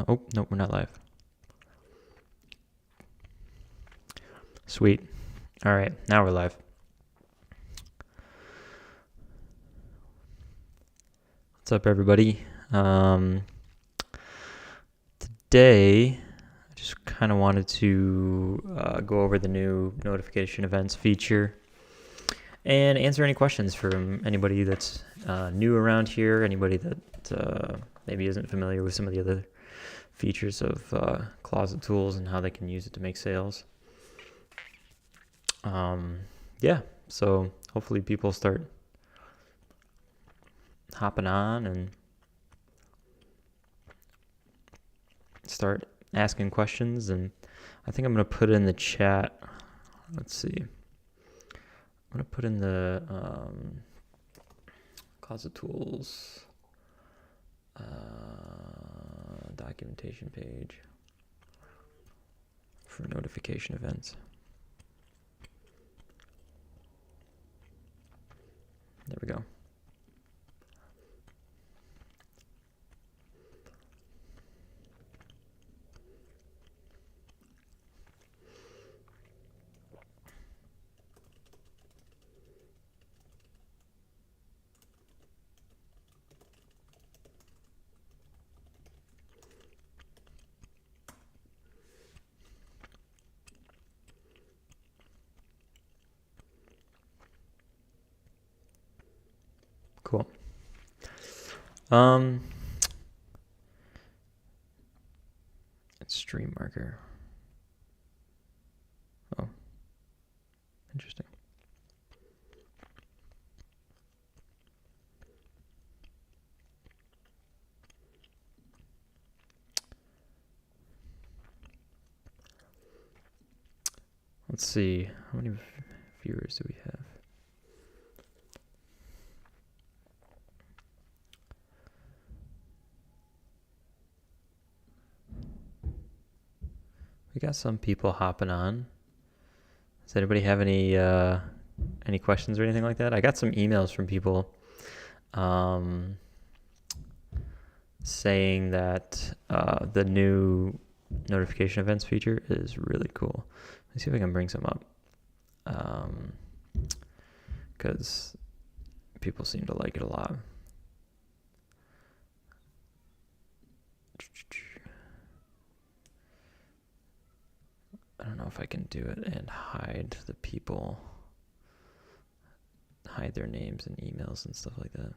Oh, nope, we're not live. Sweet. All right, now we're live. What's up, everybody? Today, I just kind of wanted to go over the new notification events feature and answer any questions from anybody that's new around here, anybody that maybe isn't familiar with some of the other features of Closet Tools and how they can use it to make sales. Yeah, so hopefully people start hopping on and start asking questions, and I think I'm going to put in the chat. Let's see. I'm going to put in the Closet Tools documentation page for notification events. There we go. Cool. It's stream marker. Oh, interesting. Let's see. How many viewers do we have? We got some people hopping on. Does anybody have any questions or anything like that? I got some emails from people saying that the new notification events feature is really cool. Let me see if I can bring some up, because people seem to like it a lot. I don't know if I can do it and hide the people, hide their names and emails and stuff like that.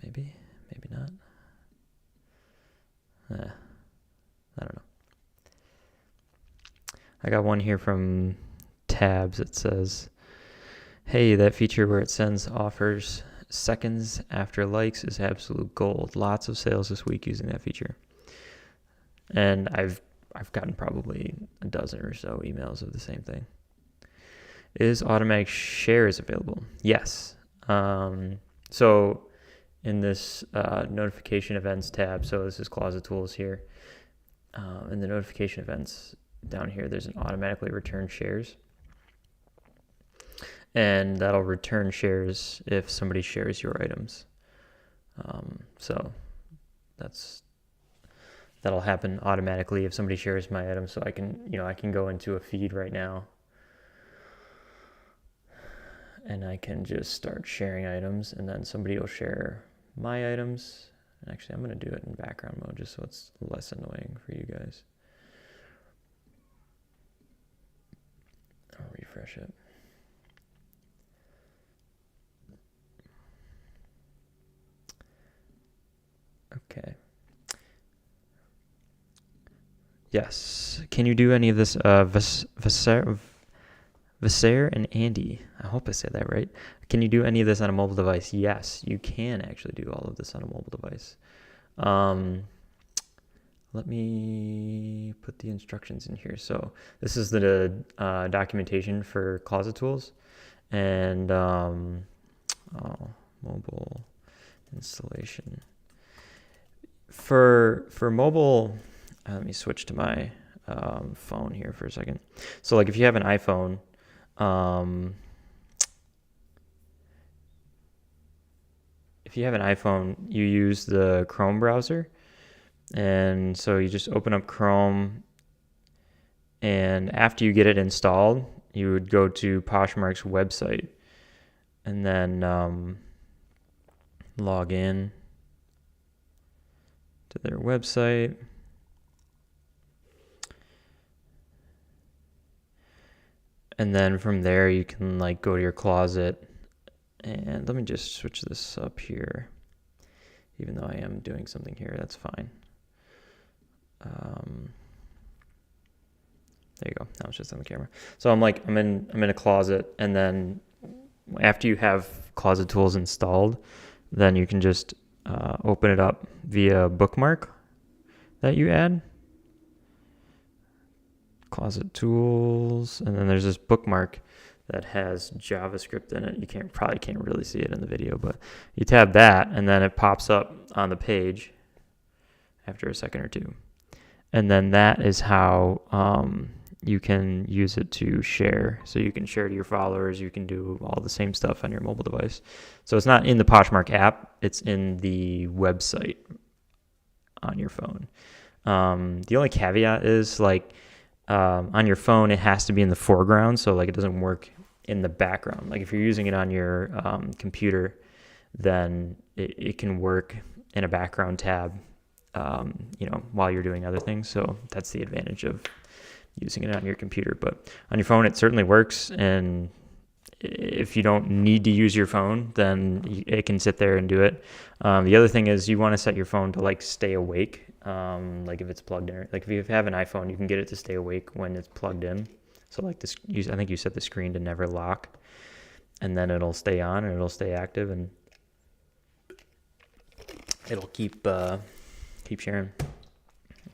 Maybe not. I don't know. I got one here from Tabs that says, hey, that feature where it sends offers seconds after likes is absolute gold. Lots of sales this week using that feature. And I've gotten probably a dozen or so emails of the same thing. Is automatic shares available? Yes. So in this notification events tab, so this is Closet Tools here. In the notification events down here, there's an automatically return shares. And that'll return shares if somebody shares your items. So that'll happen automatically if somebody shares my item. So I can go into a feed right now and I can just start sharing items, and then somebody will share my items. And actually, I'm going to do it in background mode just so it's less annoying for you guys. I'll refresh it. Okay. Yes. Can you do any of this? Vaser and Andy, I hope I said that right. Can you do any of this on a mobile device? Yes, you can actually do all of this on a mobile device. Let me put the instructions in here. So this is the documentation for Closet Tools, and mobile installation. For mobile, let me switch to my phone here for a second. So like if you have an iPhone, if you have an iPhone, you use the Chrome browser, And so you just open up Chrome, and after you get it installed, you would go to Poshmark's website and then log in to their website. And then from there, you can like go to your closet. And let me just switch this up here. Even though I am doing something here, that's fine. There you go. Now it's just on the camera. So I'm in a closet, and then after you have closet tools installed, then you can just open it up via bookmark that you add. Closet tools, and then there's this bookmark that has JavaScript in it. You probably can't really see it in the video, but you tab that, and then it pops up on the page after a second or two. And then that is how you can use it to share. So you can share to your followers. You can do all the same stuff on your mobile device. So it's not in the Poshmark app. It's in the website on your phone. The only caveat is on your phone, it has to be in the foreground. So it doesn't work in the background. Like if you're using it on your computer, then it can work in a background tab, while you're doing other things. So that's the advantage of using it on your computer. But on your phone, it certainly works. And if you don't need to use your phone, then it can sit there and do it. The other thing is you want to set your phone to stay awake. If it's plugged in, if you have an iPhone, you can get it to stay awake when it's plugged in. So I think you set the screen to never lock, and then it'll stay on and it'll stay active, and it'll keep sharing,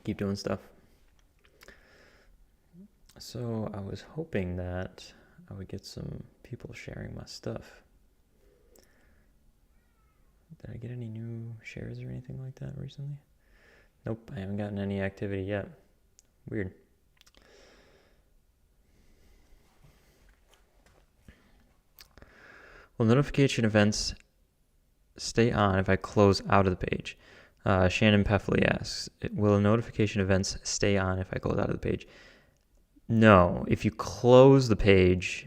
keep doing stuff. So I was hoping that I would get some people sharing my stuff. Did I get any new shares or anything like that recently? Nope, I haven't gotten any activity yet. Weird. Will notification events stay on if I close out of the page? Shannon Peffley asks, will notification events stay on if I close out of the page? No, if you close the page,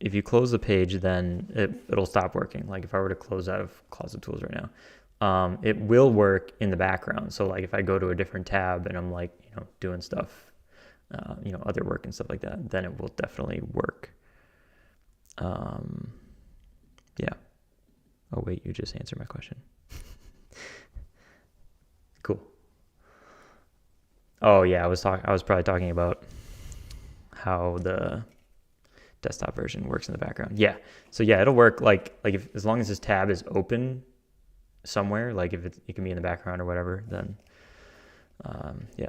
then it'll stop working. Like if I were to close out of Closet Tools right now, it will work in the background. So if I go to a different tab and I'm doing stuff, other work and stuff like that, then it will definitely work. Yeah. Oh wait, you just answered my question. Cool. Oh yeah, I was probably talking about how the desktop version works in the background. Yeah. So yeah, it'll work if as long as this tab is open somewhere, if it can be in the background or whatever, then yeah.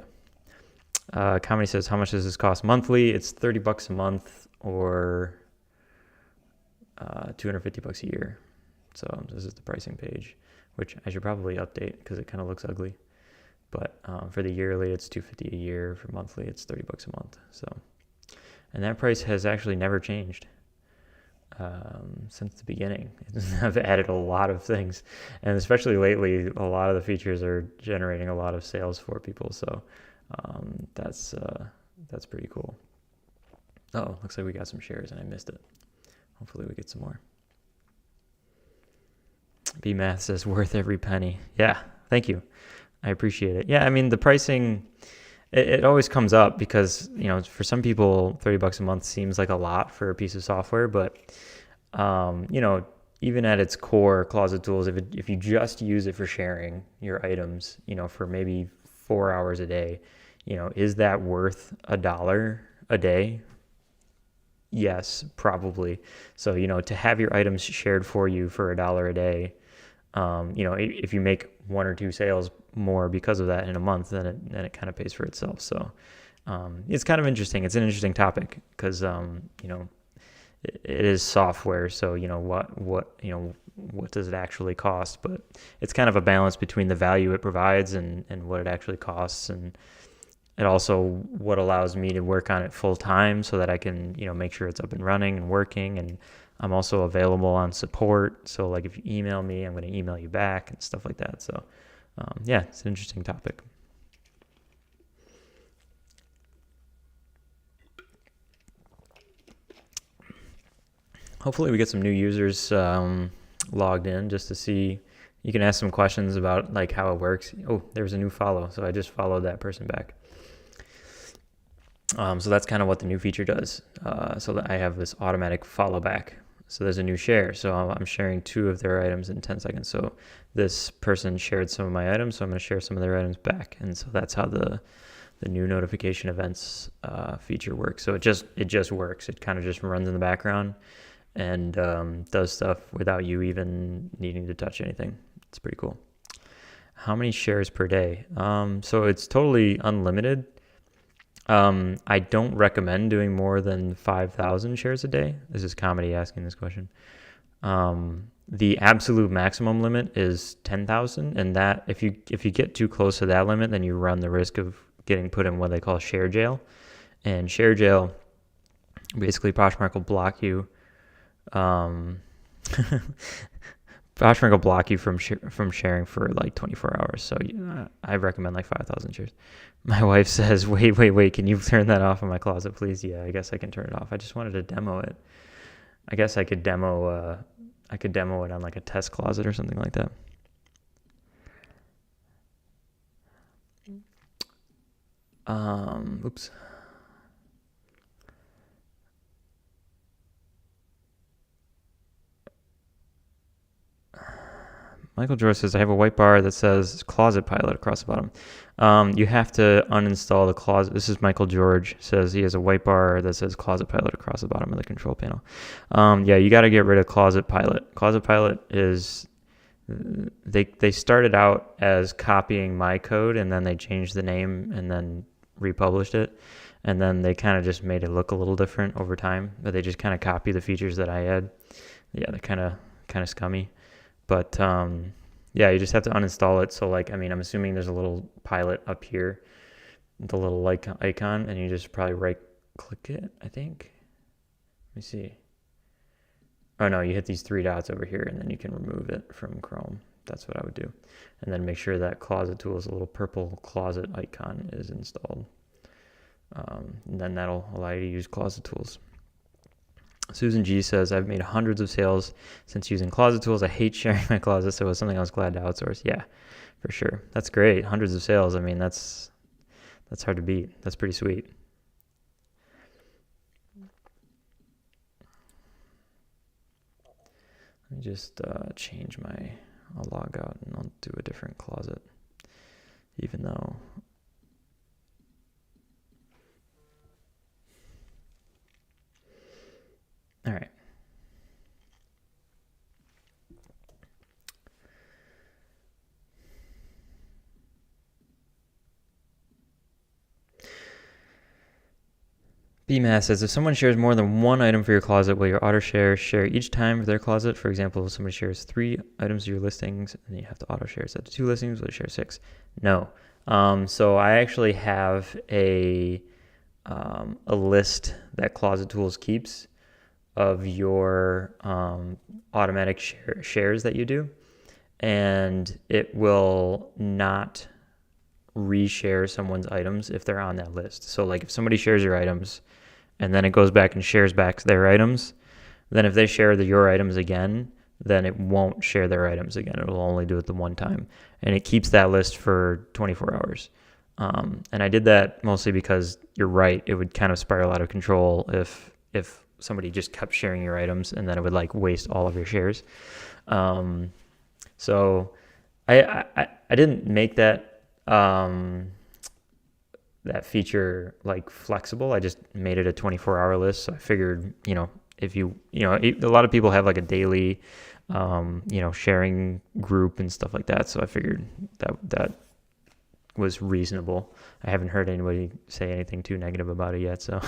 Comedy says, how much does this cost monthly? It's $30 a month or $250 a year. So this is the pricing page, which I should probably update because it kind of looks ugly. But for the yearly, it's $250 a year. For monthly, it's $30 a month. So, and that price has actually never changed since the beginning. I've added a lot of things, and especially lately, a lot of the features are generating a lot of sales for people. So that's pretty cool. Oh, looks like we got some shares and I missed it. Hopefully we get some more. B-Math says, worth every penny. Yeah, thank you. I appreciate it. Yeah, I mean, the pricing, it always comes up because, for some people, $30 a month seems like a lot for a piece of software. But, even at its core, Closet Tools, if you just use it for sharing your items, for maybe 4 hours a day, is that worth $1 a day? Yes, probably. So, to have your items shared for you for $1 a day, if you make 1 or 2 sales more because of that in a month, then it kind of pays for itself. So, it's kind of interesting. It's an interesting topic because, it is software. So, what does it actually cost? But it's kind of a balance between the value it provides and what it actually costs. And it also what allows me to work on it full time so that I can, make sure it's up and running and working. And I'm also available on support. So if you email me, I'm going to email you back and stuff like that. So yeah, it's an interesting topic. hopefully we get some new users logged in just to see. You can ask some questions about like how it works. Oh, there's a new follow, so I just followed that person back. So that's kind of what the new feature does. So that I have this automatic follow back. So there's a new share. So I'm sharing 2 of their items in 10 seconds. So this person shared some of my items, so I'm going to share some of their items back. And so that's how the new notification events feature works. So it just works. It kind of just runs in the background and does stuff without you even needing to touch anything. It's pretty cool. How many shares per day? So it's totally unlimited. I don't recommend doing more than 5,000 shares a day. This is Comedy asking this question. The absolute maximum limit is 10,000, and that if you get too close to that limit, then you run the risk of getting put in what they call share jail. And share jail, basically, Poshmark will block you. Poshmark will block you from sharing for like 24 hours. So I recommend like 5,000 shares. My wife says, wait, can you turn that off in my closet, please? Yeah, I guess I can turn it off. I just wanted to demo it. I guess I could demo it on like a test closet or something like that. Oops. Michael George says, I have a white bar that says Closet Pilot across the bottom. You have to uninstall the closet. This is Michael George, says he has a white bar that says Closet Pilot across the bottom of the control panel. Yeah, you got to get rid of Closet Pilot. Closet Pilot is, they started out as copying my code, and then they changed the name and then republished it. And then they kind of just made it look a little different over time, but they just kind of copy the features that I had. Yeah, they're kind of scummy. But yeah, you just have to uninstall it. So like, I mean, I'm assuming there's a little pilot up here, the little like icon, and you just probably right click it, I think. Let me see. Oh no, you hit these 3 dots over here and then you can remove it from Chrome. That's what I would do. And then make sure that Closet Tools, a little purple closet icon is installed. And then that'll allow you to use Closet Tools. Susan G says, I've made hundreds of sales since using Closet Tools. I hate sharing my closet, so it's something I was glad to outsource. Yeah, for sure. That's great. Hundreds of sales. I mean, that's hard to beat. That's pretty sweet. Let me just change I'll log out and I'll do a different closet, even though all right. BMAS says, if someone shares more than 1 item for your closet, will your auto share each time for their closet? For example, if somebody shares 3 items of your listings and then you have to auto share set to 2 listings, will you share 6? No. So I actually have a list that Closet Tools keeps of your automatic shares that you do, and it will not reshare someone's items if they're on that list. So like if somebody shares your items and then it goes back and shares back their items, then if they share your items again, then it won't share their items again. It'll only do it the one time, and it keeps that list for 24 hours. And I did that mostly because you're right, it would kind of spiral out of control if somebody just kept sharing your items, and then it would like waste all of your shares. So I didn't make that that feature like flexible. I just made it a 24-hour list. So I figured, if a lot of people have like a daily, sharing group and stuff like that. So I figured that was reasonable. I haven't heard anybody say anything too negative about it yet. So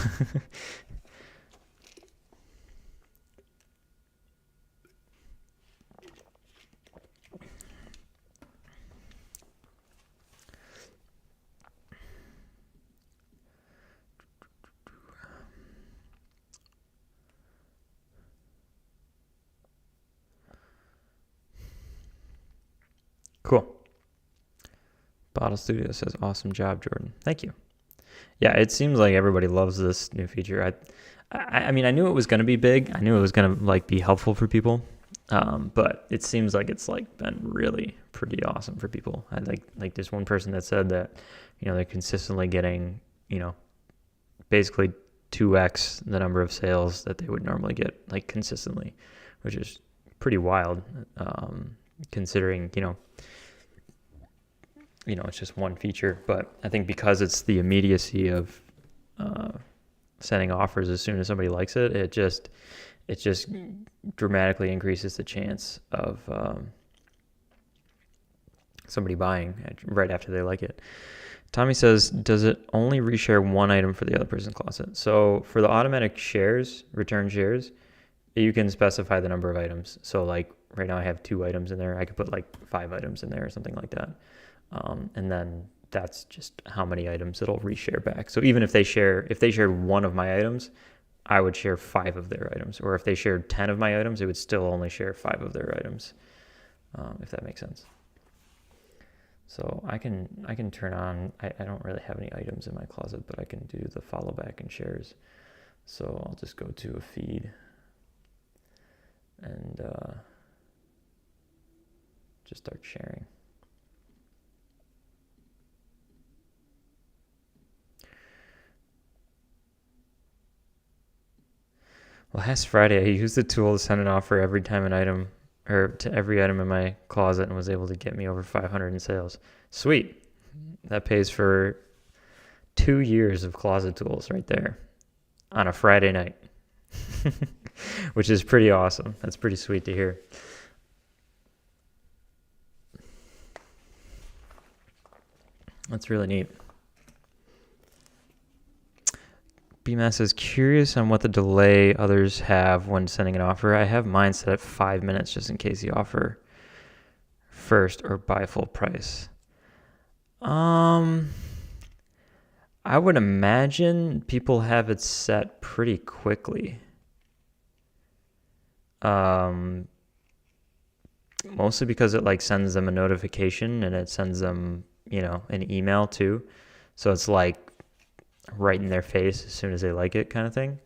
cool. Bottle Studio says, awesome job, Jordan. Thank you. Yeah, it seems like everybody loves this new feature. I mean, I knew it was going to be big. I knew it was going to like be helpful for people. But it seems like it's like been really pretty awesome for people. I like this one person that said that, they're consistently getting, basically 2x the number of sales that they would normally get, like consistently, which is pretty wild, considering, it's just one feature. But I think because it's the immediacy of sending offers as soon as somebody likes it, it just dramatically increases the chance of somebody buying right after they like it. Tommy says, does it only reshare one item for the other person's closet? So for the automatic shares, return shares, you can specify the number of items. So like right now I have 2 items in there. I could put like 5 items in there or something like that. And then that's just how many items it'll reshare back. So even if they shared one of my items, I would share 5 of their items. Or if they shared 10 of my items, it would still only share 5 of their items, if that makes sense. So I can turn on, I don't really have any items in my closet, but I can do the follow back and shares. So I'll just go to a feed and just start sharing. Last Friday, I used the tool to send an offer every time an item, or to every item in my closet, and was able to get me over 500 in sales. Sweet. That pays for 2 years of closet tools right there on a Friday night, which is pretty awesome. That's pretty sweet to hear. That's really neat. BMAS says, curious on what the delay others have when sending an offer. I have mine set at 5 minutes just in case the offer first or buy full price. I would imagine people have it set pretty quickly. Mostly because it like sends them a notification and it sends them, an email too. So it's like right in their face as soon as they like it kind of thing.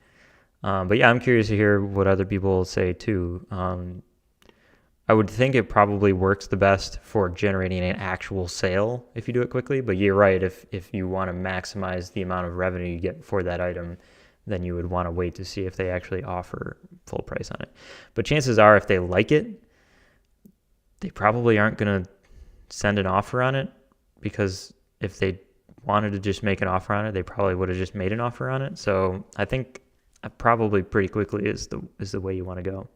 But yeah, I'm curious to hear what other people say too. I would think it probably works the best for generating an actual sale if you do it quickly, but you're right. If you want to maximize the amount of revenue you get for that item, then you would want to wait to see if they actually offer full price on it. But chances are if they like it, they probably aren't going to send an offer on it, because if they wanted to just make an offer on it, they probably would have just made an offer on it. So I think probably pretty quickly is the way you want to go.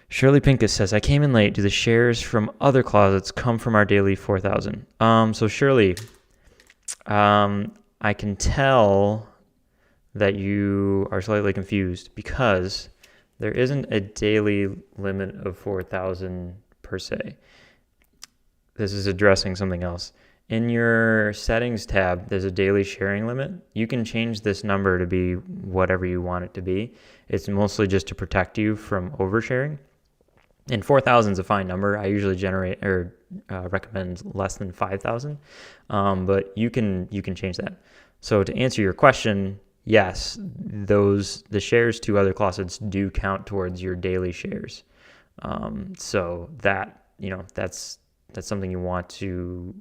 Shirley Pincus says, I came in late. Do the shares from other closets come from our daily 4,000? So Shirley, I can tell that you are slightly confused because there isn't a daily limit of 4,000 per se. This is addressing something else. In your settings tab, there's a daily sharing limit. You can change this number to be whatever you want it to be. It's mostly just to protect you from oversharing. And 4,000 is a fine number. I usually recommend less than 5,000, but you can change that. So to answer your question, yes, the shares to other closets do count towards your daily shares. So that that's something you want to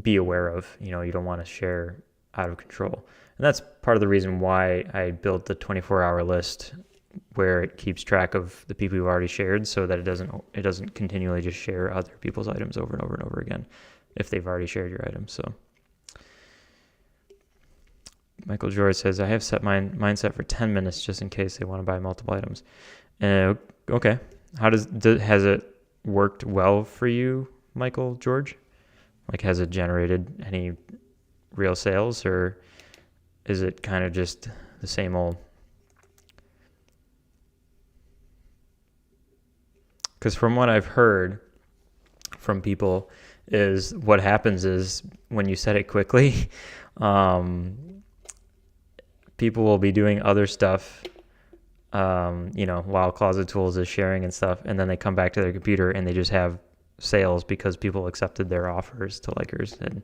be aware of. You don't want to share out of control, and that's part of the reason why I built the 24-hour list, where it keeps track of the people who've already shared, so that it doesn't continually just share other people's items over and over and over again if they've already shared your items. So Michael George says, I have set mine set for 10 minutes just in case they want to buy multiple items. Okay. Has it worked well for you, Michael George? Like, has it generated any real sales, or is it kind of just the same old? Because from what I've heard from people, is what happens is when you set it quickly, people will be doing other stuff, while Closet Tools is sharing and stuff, and then they come back to their computer and they just have sales because people accepted their offers to likers, and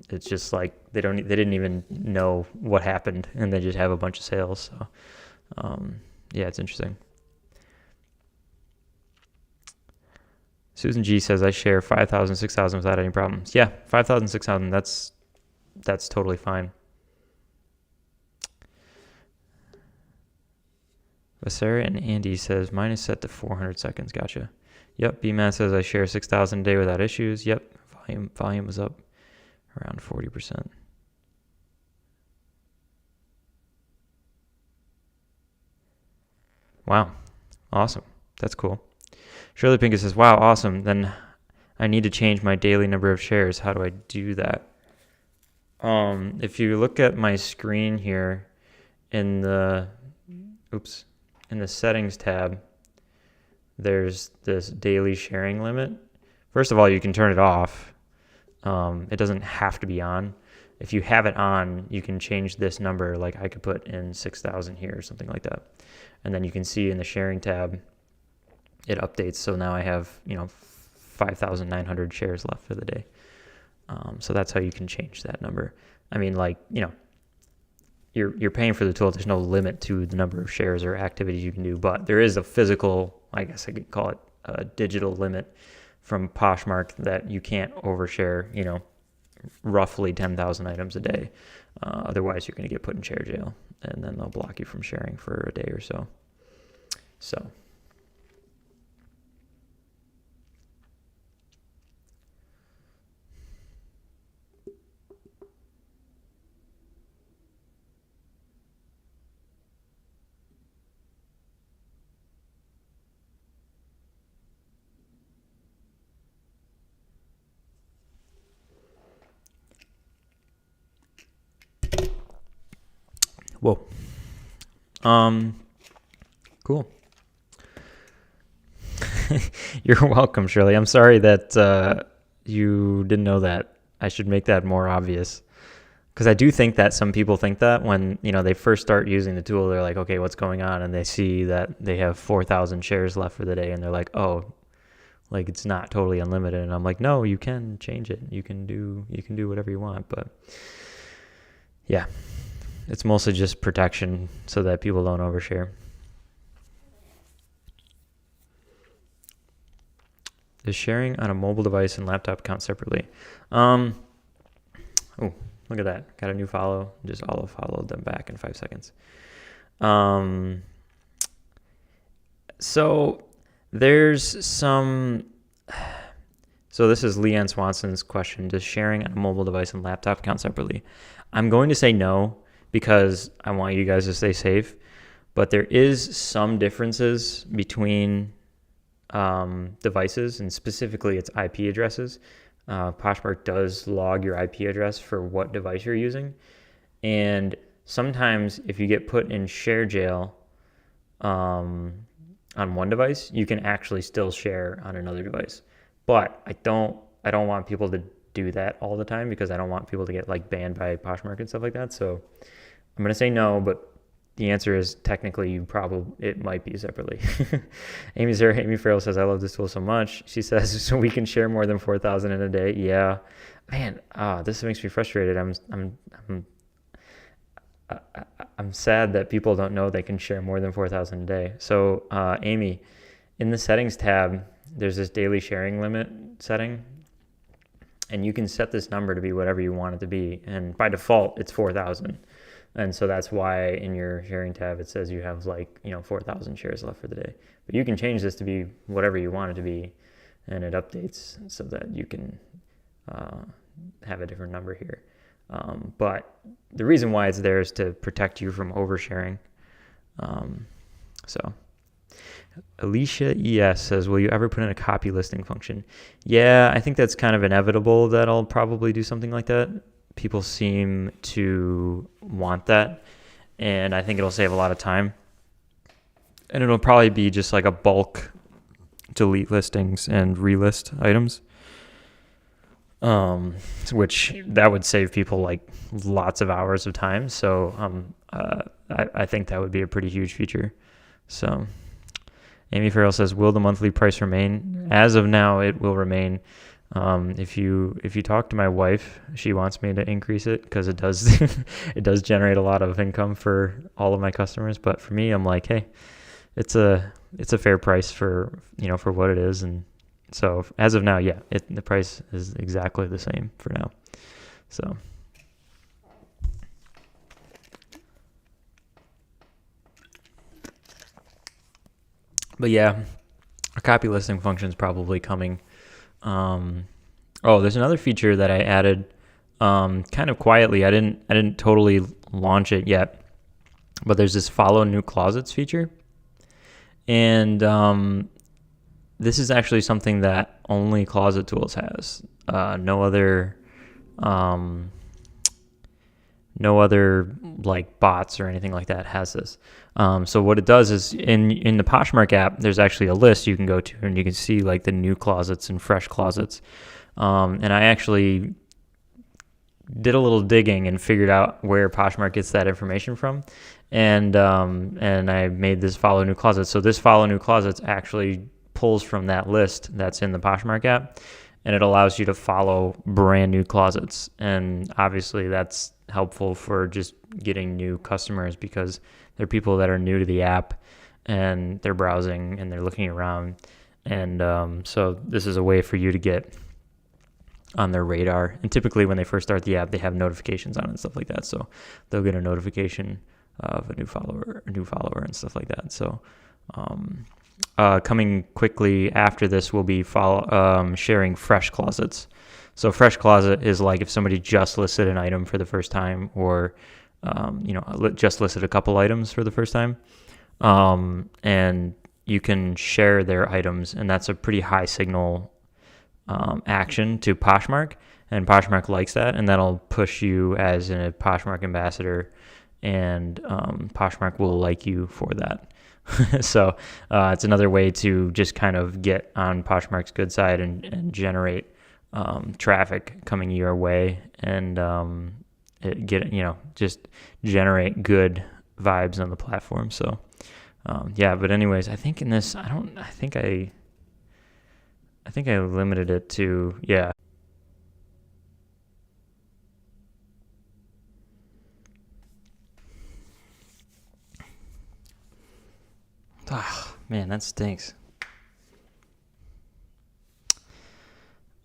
it's just like they didn't even know what happened, and they just have a bunch of sales. So yeah, it's interesting. Susan G says, I share 5,000, 6,000 without any problems. Yeah, 5,000, 6,000, that's totally fine. Vasera and Andy says, mine is set to 400 seconds. Gotcha. Yep, BMAT says I share 6,000 a day without issues. Yep, volume was up around 40%. Wow, awesome. That's cool. Shirley Pinkett says, wow, awesome. Then I need to change my daily number of shares. How do I do that? If you look at my screen here in the settings tab, there's this daily sharing limit. First of all, you can turn it off. It doesn't have to be on. If you have it on, you can change this number. Like I could put in 6,000 here or something like that. And then you can see in the sharing tab, it updates. So now I have, 5,900 shares left for the day. So that's how you can change that number. I mean, you're paying for the tool. There's no limit to the number of shares or activities you can do, but there is a physical, I guess I could call it a digital limit from Poshmark that you can't overshare, roughly 10,000 items a day. Otherwise, you're going to get put in share jail, and then they'll block you from sharing for a day or so. So. Whoa. Cool. You're welcome, Shirley. I'm sorry that you didn't know that. I should make that more obvious. Because I do think that some people think that when, they first start using the tool, they're like, okay, what's going on? And they see that they have 4,000 shares left for the day, and they're like, oh, like it's not totally unlimited. And I'm like, no, you can change it. You can do whatever you want. But yeah. It's mostly just protection so that people don't overshare. Is sharing on a mobile device and laptop count separately? Oh, look at that. Got a new follow. Just auto-followed them back in 5 seconds. So there's some... So this is Leanne Swanson's question. Does sharing on a mobile device and laptop count separately? I'm going to say no, because I want you guys to stay safe. But there is some differences between devices, and specifically its IP addresses. Poshmark does log your IP address for what device you're using. And sometimes if you get put in share jail on one device, you can actually still share on another device. But I don't want people to do that all the time, because I don't want people to get banned by Poshmark and stuff like that. So I'm going to say no, but the answer is technically it might be separately. Amy Farrell says, I love this tool so much. She says, so we can share more than 4,000 in a day. Yeah, man, this makes me frustrated. I'm sad that people don't know they can share more than 4,000 a day. So Amy, in the settings tab, there's this daily sharing limit setting, and you can set this number to be whatever you want it to be. And by default, it's 4,000. And so that's why in your sharing tab, it says you have 4,000 shares left for the day. But you can change this to be whatever you want it to be, and it updates so that you can have a different number here. But the reason why it's there is to protect you from oversharing. So Alicia ES says, will you ever put in a copy listing function? Yeah, I think that's kind of inevitable that I'll probably do something like that. People seem to want that, and I think it'll save a lot of time. And it'll probably be just like a bulk delete listings and relist items, which that would save people lots of hours of time. So I think that would be a pretty huge feature. So Amy Farrell says, will the monthly price remain? As of now, it will remain. If you talk to my wife, she wants me to increase it because it does it does generate a lot of income for all of my customers. But for me, I'm like, hey, it's a fair price for for what it is. And so as of now, yeah, the price is exactly the same for now. So. But yeah, a copy listing function is probably coming. There's another feature that I added kind of quietly. I didn't totally launch it yet, but there's this follow new closets feature. And this is actually something that only Closet Tools has. No other like bots or anything like that has this. So what it does is in the Poshmark app, there's actually a list you can go to and you can see like the new closets and fresh closets. And I actually did a little digging and figured out where Poshmark gets that information from. And I made this follow new closets. So this follow new closets actually pulls from that list that's in the Poshmark app, and it allows you to follow brand new closets. And obviously that's helpful for just getting new customers because they're people that are new to the app and they're browsing and they're looking around. And so this is a way for you to get on their radar. And typically when they first start the app, they have notifications on it and stuff like that. So they'll get a notification of a new follower and stuff like that. So coming quickly after this will be sharing fresh closets. So fresh closet is like if somebody just listed an item for the first time, or just listed a couple items for the first time, and you can share their items, and that's a pretty high signal action to Poshmark, and Poshmark likes that, and that'll push you as a Poshmark ambassador, and Poshmark will like you for that. So it's another way to just kind of get on Poshmark's good side and generate traffic coming your way, and just generate good vibes on the platform. So but anyways, I think in this, I think I limited it to, yeah. Oh, man, that stinks.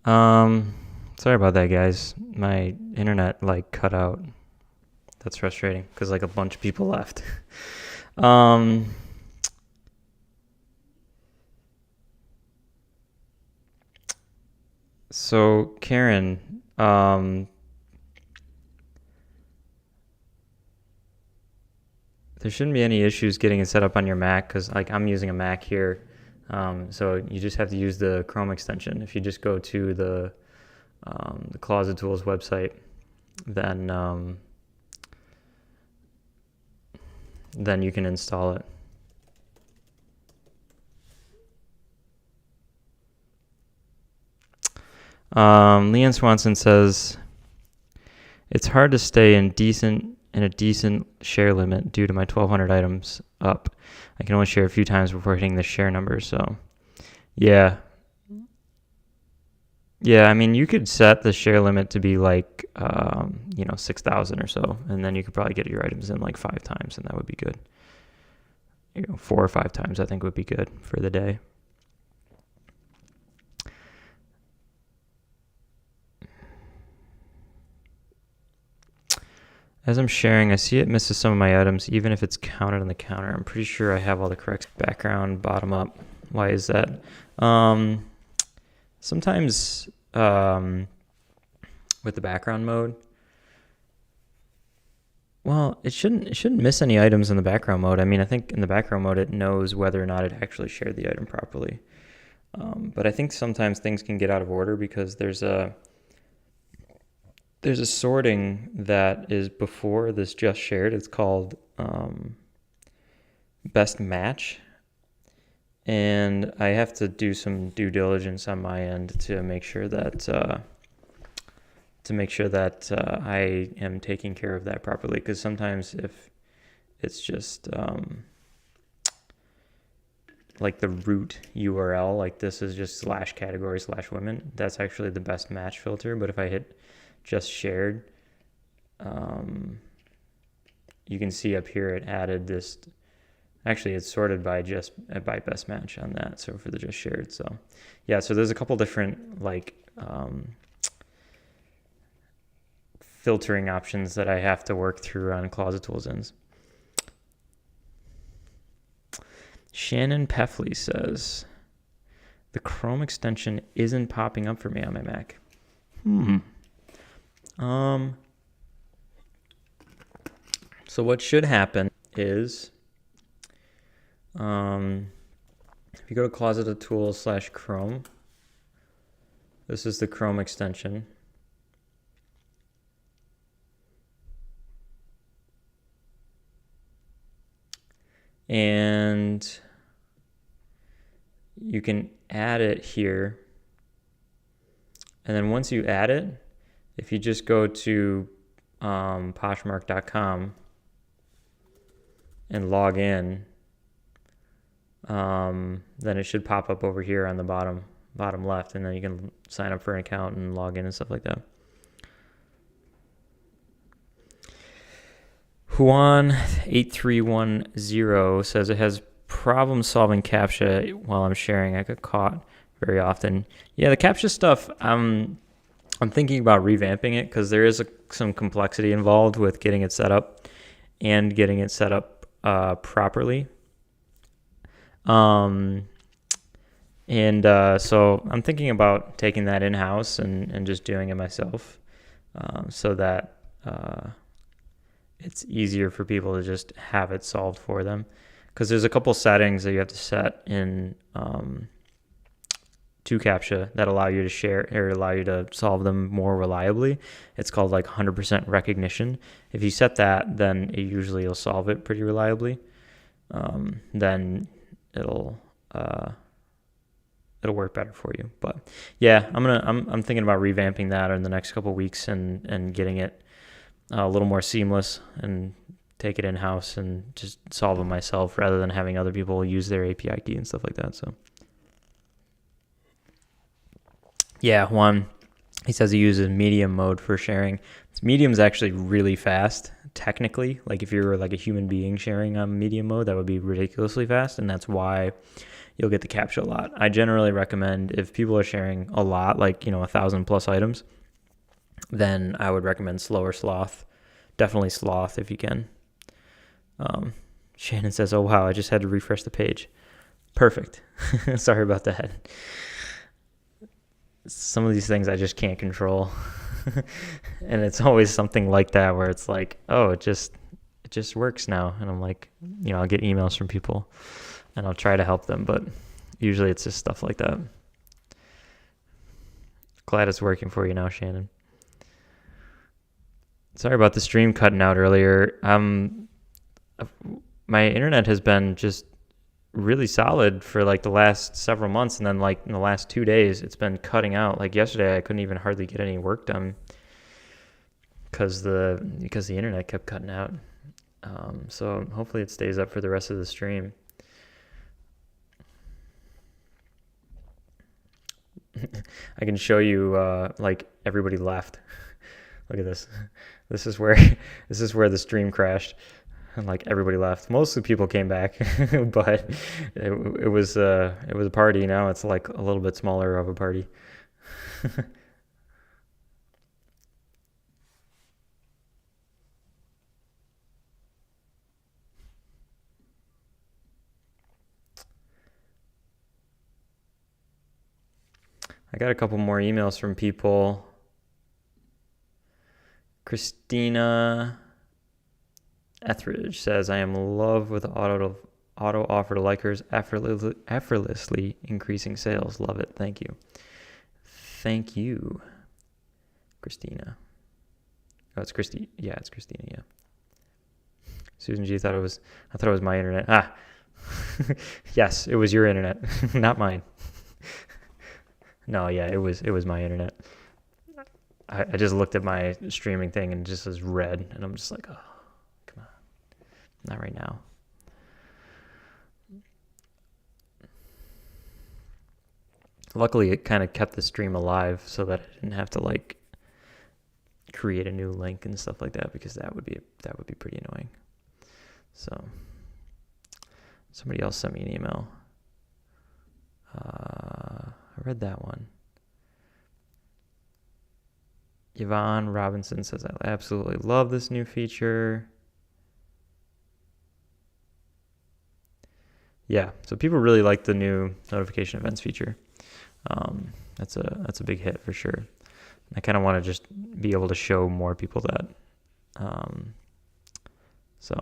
Sorry about that, guys. My internet cut out. That's frustrating because a bunch of people left. So Karen, there shouldn't be any issues getting it set up on your Mac because I'm using a Mac here. So you just have to use the Chrome extension. If you just go to the Closet Tools website, then you can install it. Leanne Swanson says, it's hard to stay in a decent share limit due to my 1,200 items up. I can only share a few times before hitting the share number. So yeah, I mean, you could set the share limit to be 6,000 or so, and then you could probably get your items in 5 times, and that would be good. 4 or 5 times I think would be good for the day. As I'm sharing, I see it misses some of my items, even if it's counted on the counter. I'm pretty sure I have all the correct background bottom up. Why is that? Sometimes with the background mode, well, it shouldn't miss any items in the background mode. I mean, I think in the background mode, it knows whether or not it actually shared the item properly. But I think sometimes things can get out of order because there's a sorting that is before this just shared. It's called best match. And I have to do some due diligence on my end to make sure that I am taking care of that properly. Because sometimes if it's just like the root URL, like this is just /category/women, that's actually the best match filter. But if I hit just shared, you can see up here it added this. Actually, it's sorted by best match on that. So for the just shared, so yeah. So there's a couple different like filtering options that I have to work through on Closet Tools ins. Shannon Peffley says the Chrome extension isn't popping up for me on my Mac. So what should happen is, if you go to Closet of Tools /Chrome, this is the Chrome extension. And you can add it here. And then once you add it, if you just go to Poshmark.com and log in, then it should pop up over here on the bottom left, and then you can sign up for an account and log in and stuff like that. Huan8310 says it has problem solving CAPTCHA while I'm sharing. I get caught very often. Yeah, the CAPTCHA stuff, I'm thinking about revamping it because there is some complexity involved with getting it set up and getting it set up properly. So I'm thinking about taking that in-house and just doing it myself, so that it's easier for people to just have it solved for them. Because there's a couple settings that you have to set in to CAPTCHA that allow you to share or allow you to solve them more reliably. It's called like 100% recognition. If you set that, then it usually will solve it pretty reliably. Then it'll work better for you. But yeah, I'm thinking about revamping that in the next couple of weeks and getting it a little more seamless and take it in-house and just solve it myself rather than having other people use their API key and stuff like that. So yeah, Juan, he says he uses medium mode for sharing. Medium is actually really fast, technically. Like if you're like a human being sharing on medium mode, that would be ridiculously fast, and that's why you'll get the CAPTCHA a lot. I generally recommend if people are sharing a lot, like 1,000+ items, then I would recommend slower sloth. Definitely sloth if you can. Shannon says, oh wow, I just had to refresh the page. Perfect. Sorry about that. Some of these things I just can't control. And it's always something like that where it's like, oh, it just works now. And I'm like, I'll get emails from people and I'll try to help them, but usually it's just stuff like that. Glad it's working for you now, Shannon. Sorry about the stream cutting out earlier. My internet has been just really solid for like the last several months, and then like in the last 2 days it's been cutting out. Like yesterday I couldn't even hardly get any work done because the internet kept cutting out. So hopefully it stays up for the rest of the stream. I can show you like everybody left. Look at this. This is where the stream crashed. And like everybody left. Most of the people came back, but it was a party. Now it's like a little bit smaller of a party. I got a couple more emails from people. Christina Etheridge says, I am in love with auto offer to likers, effortlessly increasing sales. Love it. Thank you. Thank you, Christina. Oh, it's Christy. Yeah, it's Christina. Yeah. Susan G. I thought it was my internet. Yes, it was your internet, not mine. No, yeah, it was my internet. I just looked at my streaming thing and it just says red, and I'm just like, oh, come on, not right now. Luckily, it kind of kept the stream alive so that I didn't have to like create a new link and stuff like that, because that would be pretty annoying. So somebody else sent me an email. I read that one. Yvonne Robinson says, I absolutely love this new feature. Yeah, so people really like the new notification events feature. That's a big hit for sure. I kind of want to just be able to show more people that. So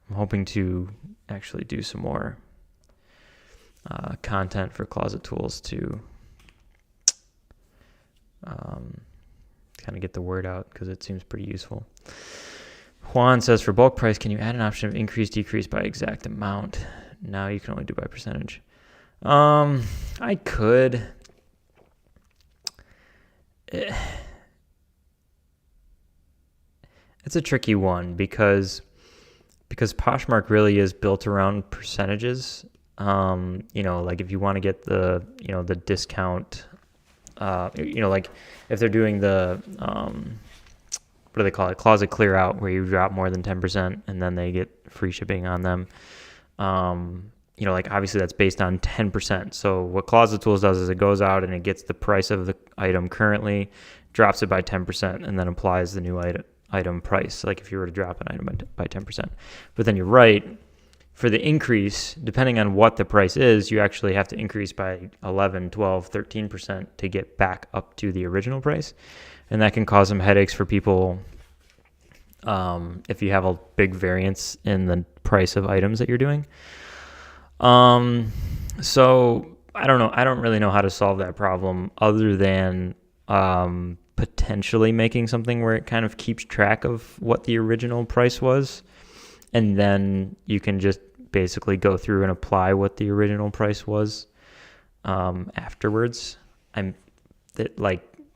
I'm hoping to actually do some more content for Closet Tools to kind of get the word out, because it seems pretty useful. Juan says, for bulk price, can you add an option of increase, decrease by exact amount? Now you can only do by percentage. I could. It's a tricky one because Poshmark really is built around percentages. Like if you want to get the discount, like if they're doing the, what do they call it? Closet clear out, where you drop more than 10% and then they get free shipping on them. Like obviously that's based on 10%. So what Closet Tools does is it goes out and it gets the price of the item currently, drops it by 10%, and then applies the new item price, like if you were to drop an item by 10%. But then you're right, for the increase, depending on what the price is, you actually have to increase by 11, 12, 13% to get back up to the original price. And that can cause some headaches for people if you have a big variance in the price of items that you're doing. So I don't know. I don't really know how to solve that problem other than potentially making something where it kind of keeps track of what the original price was. And then you can just basically go through and apply what the original price was afterwards.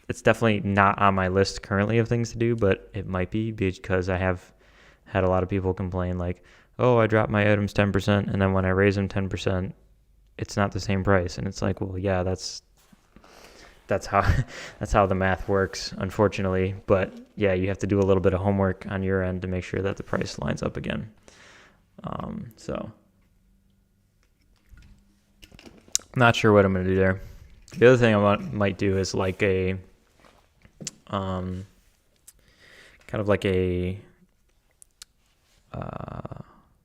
It's definitely not on my list currently of things to do, but it might be, because I have had a lot of people complain like, oh, I dropped my items 10%, and then when I raise them 10%, it's not the same price. And it's like, well, yeah, that's how the math works, unfortunately. But yeah, you have to do a little bit of homework on your end to make sure that the price lines up again. So not sure what I'm going to do there. The other thing I might do is like a kind of like a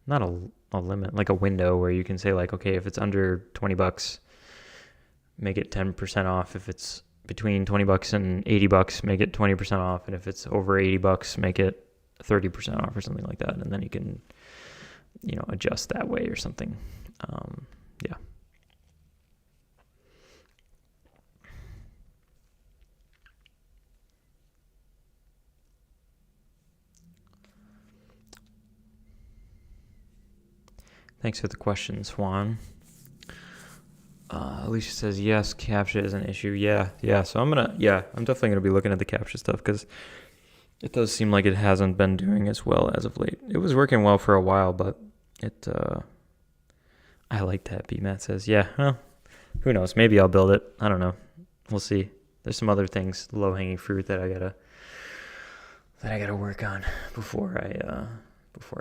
not a limit, like a window where you can say like, okay, if it's under $20, make it 10% off. If it's between $20 and $80, make it 20% off. And if it's over $80, make it 30% off or something like that. And then you can, adjust that way or something. Yeah. Thanks for the questions, Juan. Alicia says, yes, CAPTCHA is an issue. Yeah. So I'm definitely going to be looking at the CAPTCHA stuff, because it does seem like it hasn't been doing as well as of late. It was working well for a while, but I like that. B-Matt says, yeah, well, who knows? Maybe I'll build it. I don't know. We'll see. There's some other things, low-hanging fruit that I gotta work on before I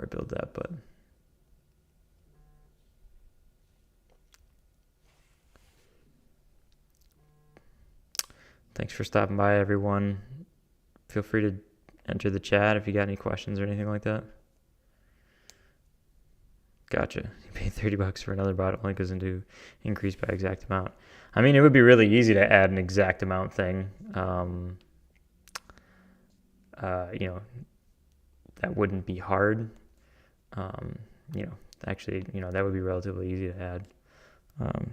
build that, but thanks for stopping by, everyone. Feel free to enter the chat if you got any questions or anything like that. Gotcha. You paid $30 for another bot, only goes into increase by exact amount. I mean, it would be really easy to add an exact amount thing. That wouldn't be hard. Actually, that would be relatively easy to add.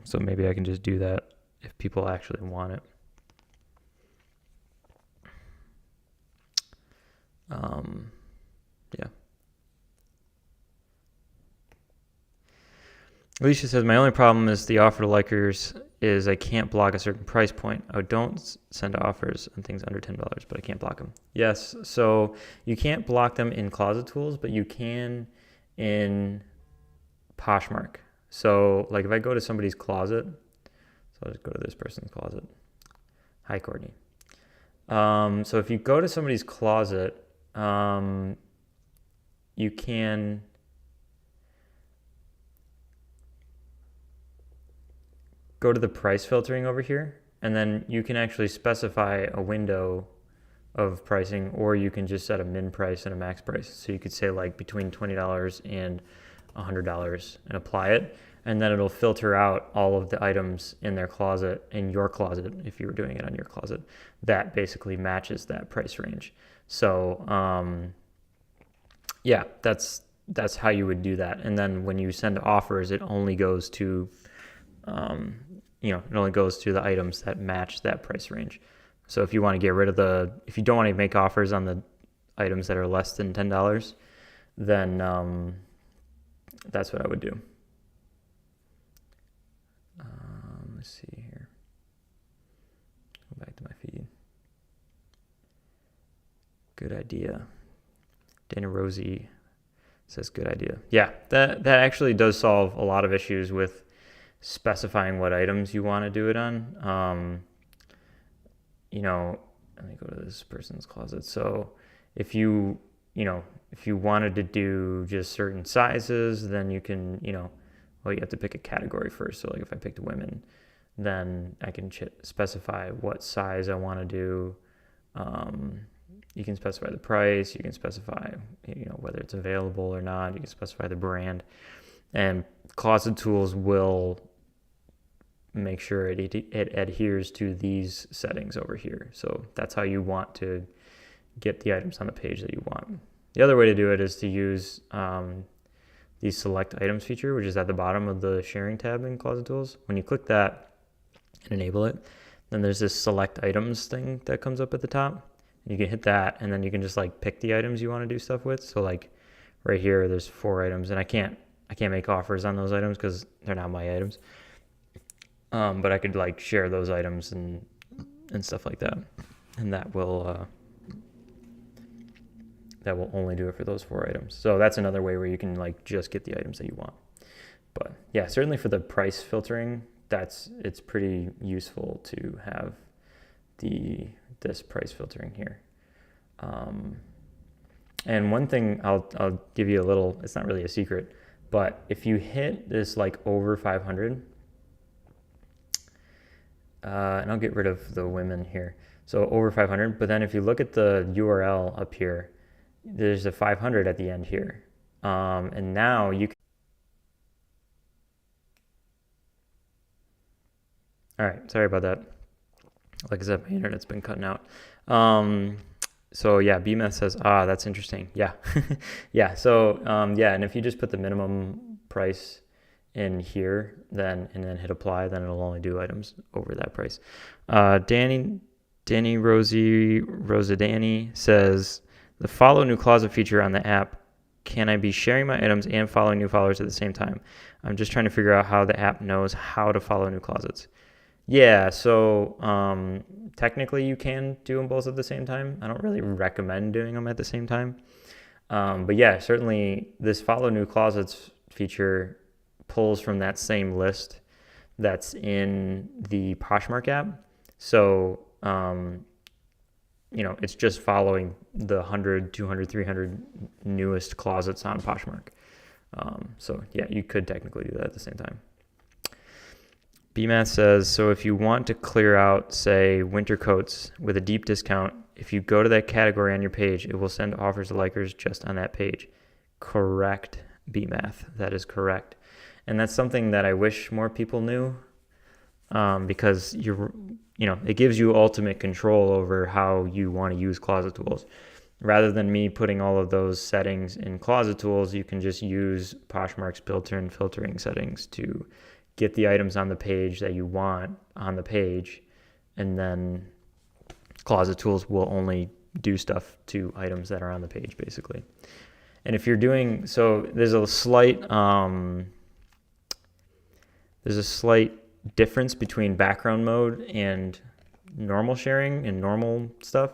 So maybe I can just do that if people actually want it. Yeah. Alicia says, my only problem is the offer to likers is I can't block a certain price point. I don't send offers on things under $10, but I can't block them. Yes, so you can't block them in Closet Tools, but you can in Poshmark. So like if I go to somebody's closet, So I'll just go to this person's closet. Hi, Courtney. So if you go to somebody's closet, you can go to the price filtering over here, and then you can actually specify a window of pricing, or you can just set a min price and a max price. So you could say like between $20 and $100 and apply it, and then it'll filter out all of the items in their closet, in your closet, if you were doing it on your closet, that basically matches that price range. So yeah, that's how you would do that. And then when you send offers, it only goes to it only goes to the items that match that price range. So if you want to get rid of if you don't want to make offers on the items that are less than $10, then that's what I would do. Let's see here. Go back to my feed. Good idea. Dana Rosie says good idea. Yeah, that actually does solve a lot of issues with specifying what items you want to do it on. Let me go to this person's closet. So if you wanted to do just certain sizes, then you can, you have to pick a category first. So like if I picked women, then I can specify what size I want to do. You can specify the price. You can specify, whether it's available or not. You can specify the brand. And Closet Tools will make sure it adheres to these settings over here. So that's how you want to get the items on the page that you want. The other way to do it is to use the Select Items feature, which is at the bottom of the Sharing tab in Closet Tools. When you click that and enable it, then there's this Select Items thing that comes up at the top. You can hit that, and then you can just like pick the items you want to do stuff with. So like right here, there's 4 items, and I can't make offers on those items because they're not my items. But I could like share those items and stuff like that, and that will only do it for those 4 items. So that's another way where you can like just get the items that you want. But yeah, certainly for the price filtering, it's pretty useful to have this price filtering here. And one thing I'll give you a little, it's not really a secret, but if you hit this like over 500, and I'll get rid of the women here. So over 500, but then if you look at the URL up here, there's a 500 at the end here. And now you can, all right, sorry about that. Like I said, my internet's been cutting out. So yeah, BMeth says, that's interesting. Yeah. Yeah. So and if you just put the minimum price in here, and then hit apply, then it'll only do items over that price. Danny Rosadani says, the follow new closet feature on the app, can I be sharing my items and following new followers at the same time? I'm just trying to figure out how the app knows how to follow new closets. Yeah, so technically you can do them both at the same time. I don't really recommend doing them at the same time. But yeah, certainly this follow new closets feature pulls from that same list that's in the Poshmark app. So, it's just following the 100, 200, 300 newest closets on Poshmark. So yeah, you could technically do that at the same time. BMath says, so if you want to clear out, say, winter coats with a deep discount, if you go to that category on your page, it will send offers to likers just on that page. Correct, BMath. That is correct. And that's something that I wish more people knew, because it gives you ultimate control over how you want to use Closet Tools. Rather than me putting all of those settings in Closet Tools, you can just use Poshmark's built-in filtering settings to get the items on the page that you want on the page, and then Closet Tools will only do stuff to items that are on the page, basically. And if you're doing, so there's a slight difference between background mode and normal sharing and normal stuff.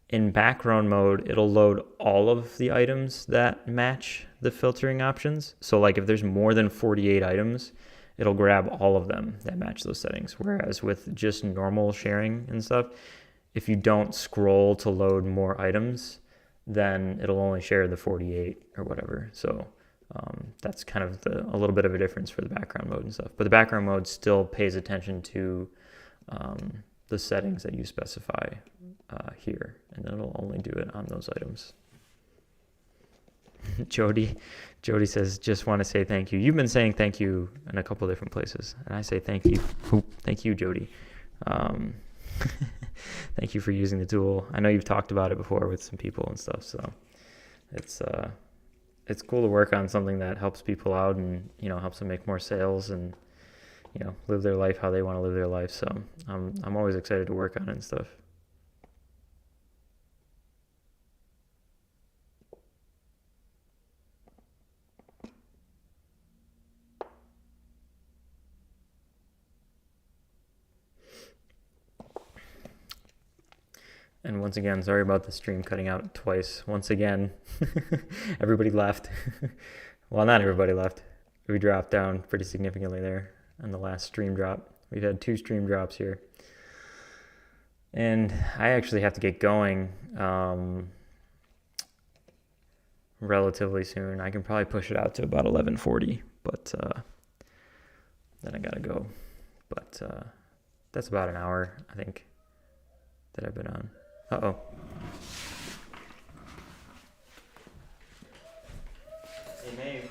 In background mode, it'll load all of the items that match the filtering options. So like if there's more than 48 items it'll grab all of them that match those settings. Whereas with just normal sharing and stuff, if you don't scroll to load more items, then it'll only share the 48 or whatever. So that's kind of a little bit of a difference for the background mode and stuff. But the background mode still pays attention to the settings that you specify here, and it'll only do it on those items. Jody says, just want to say thank you. You've been saying thank you in a couple different places, and I say thank you. Thank you, Jody. Thank you for using the tool. I know you've talked about it before with some people and stuff, so it's cool to work on something that helps people out and, you know, helps them make more sales and, you know, live their life how they want to live their life. So I'm always excited to work on it and stuff. And once again, sorry about the stream cutting out twice. Once again, everybody left. Well, not everybody left. We dropped down pretty significantly there on the last stream drop. We've had 2 stream drops here. And I actually have to get going relatively soon. I can probably push it out to about 11:40, but then I gotta go. But that's about an hour, I think, that I've been on. Uh-oh. Hey, May.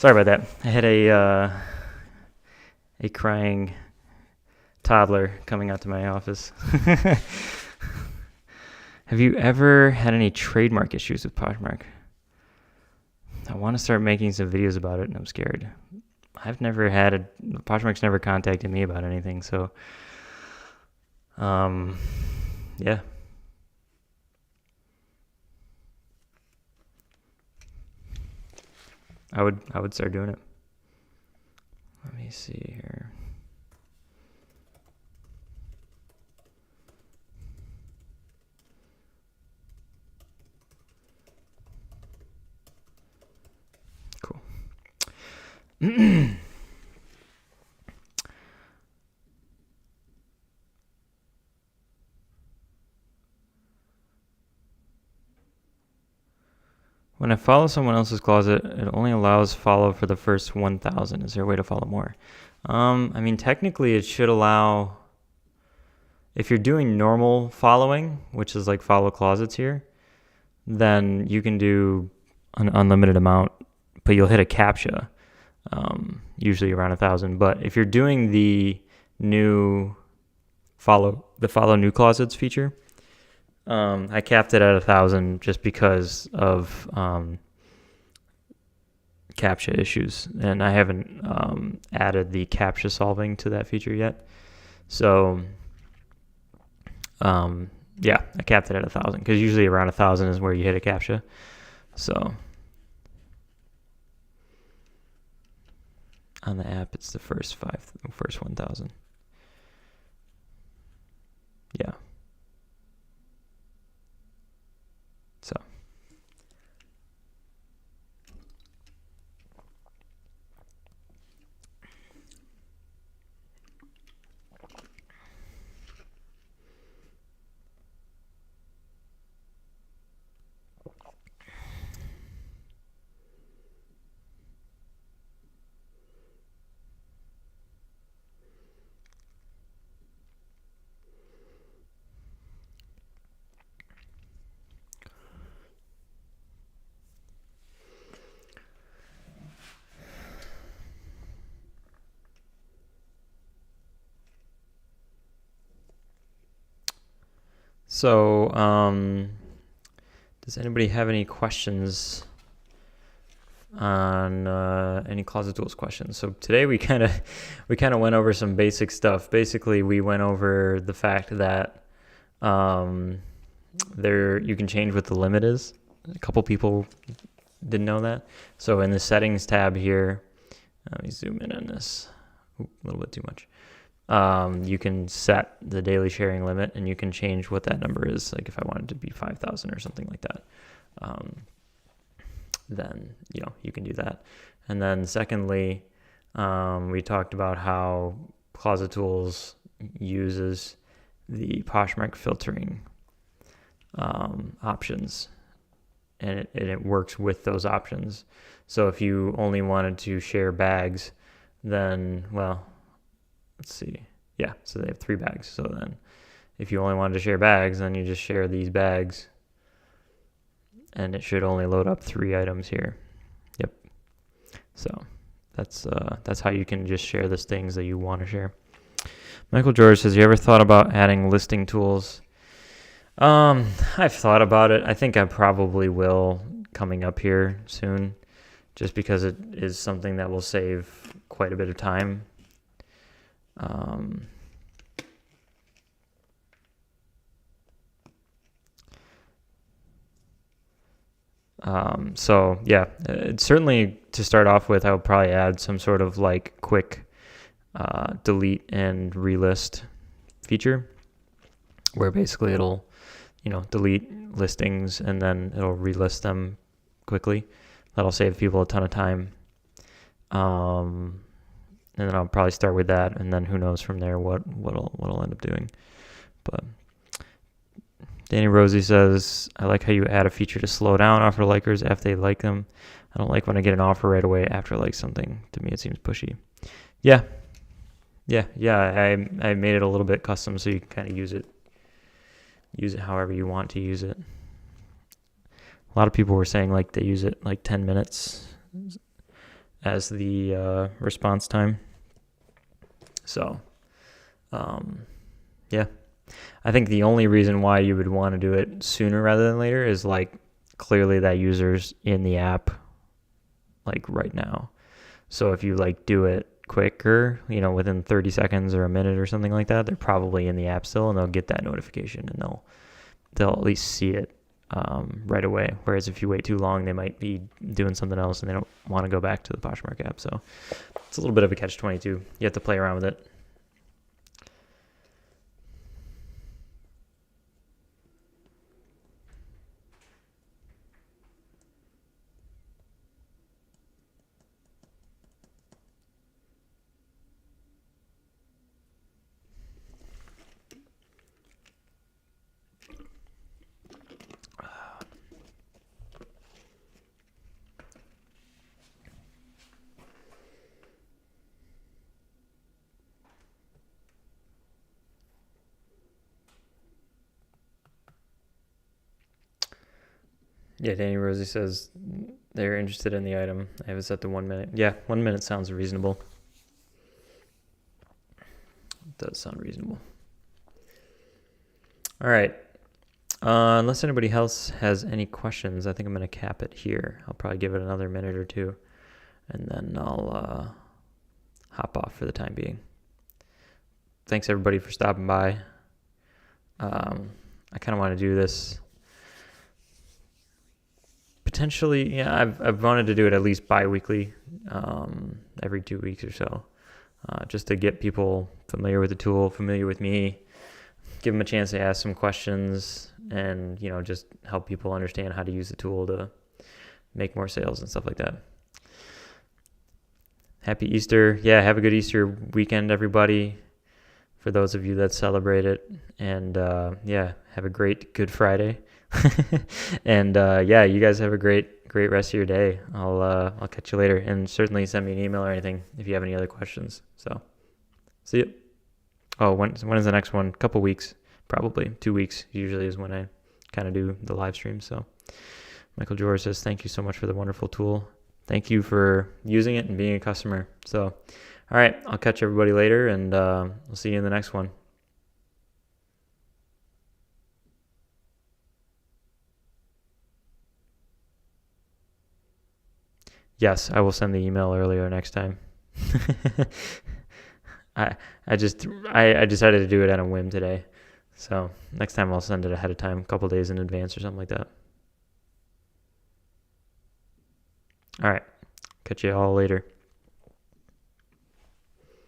Sorry about that. I had a crying toddler coming out to my office. Have you ever had any trademark issues with Poshmark? I want to start making some videos about it, and I'm scared. I've never had Poshmark's never contacted me about anything, so yeah. I would start doing it. Let me see here. Cool. When I follow someone else's closet, it only allows follow for the first 1,000. Is there a way to follow more? I mean, technically it should allow, if you're doing normal following, which is like follow closets here, then you can do an unlimited amount, but you'll hit a CAPTCHA, usually around 1,000. But if you're doing the new follow new closets feature, I capped it at 1,000 just because of CAPTCHA issues, and I haven't added the CAPTCHA solving to that feature yet. So, yeah, I capped it at 1,000 because usually around 1,000 is where you hit a CAPTCHA. So, on the app, it's the first 1,000. Yeah. So. So, does anybody have any questions on any closet tools questions. So today we kind of went over some basic stuff. Basically, we went over the fact that there you can change what the limit is. A couple people didn't know that. So in the settings tab here, let me zoom in on this. Ooh, a little bit too much. You can set the daily sharing limit, and you can change what that number is. Like if I wanted to be 5,000 or something like that, then you can do that. And then secondly, we talked about how Closet Tools uses the Poshmark filtering options, and it works with those options. So if you only wanted to share bags, then, well, let's see. Yeah, so they have 3 bags. So then if you only wanted to share bags, then you just share these bags, and it should only load up 3 items here. Yep. So that's how you can just share the things that you want to share. Michael George says, you ever thought about adding listing tools? I've thought about it. I think I probably will coming up here soon, just because it is something that will save quite a bit of time. So yeah, certainly to start off with, I would probably add some sort of like quick delete and relist feature, where basically it'll delete listings and then it'll relist them quickly. That'll save people a ton of time. And then I'll probably start with that, and then who knows from there what I'll end up doing. But Danny Rosie says, I like how you add a feature to slow down offer likers after they like them. I don't like when I get an offer right away after I like something. To me, it seems pushy. Yeah. I made it a little bit custom so you can kind of use it however you want to use it. A lot of people were saying like they use it like 10 minutes as the response time. So, yeah. I think the only reason why you would want to do it sooner rather than later is like clearly that user's in the app like right now. So if you like do it quicker, within 30 seconds or a minute or something like that, they're probably in the app still, and they'll get that notification, and they'll at least see it right away. Whereas if you wait too long, they might be doing something else and they don't want to go back to the Poshmark app. So it's a little bit of a catch-22. You have to play around with it. Yeah, Danny Rosie says they're interested in the item. I have it set to 1 minute. Yeah, 1 minute sounds reasonable. It does sound reasonable. All right. Unless anybody else has any questions, I think I'm going to cap it here. I'll probably give it another minute or two, and then I'll hop off for the time being. Thanks, everybody, for stopping by. I kind of want to do this potentially. Yeah, I've wanted to do it at least bi-weekly, every 2 weeks or so, just to get people familiar with the tool, familiar with me, give them a chance to ask some questions, and just help people understand how to use the tool to make more sales and stuff like that. Happy Easter. Yeah, have a good Easter weekend, everybody, for those of you that celebrate it. And have a great Good Friday. And you guys have a great rest of your day. I'll catch you later, and certainly send me an email or anything if you have any other questions. So see you. Oh, when is the next one? A couple weeks, probably 2 weeks usually is when I kind of do the live stream. So Michael George says, thank you so much for the wonderful tool. Thank you for using it and being a customer. So, all right, I'll catch everybody later, and we'll see you in the next one. Yes, I will send the email earlier next time. I I decided to do it on a whim today. So next time I'll send it ahead of time, a couple days in advance or something like that. All right. Catch you all later.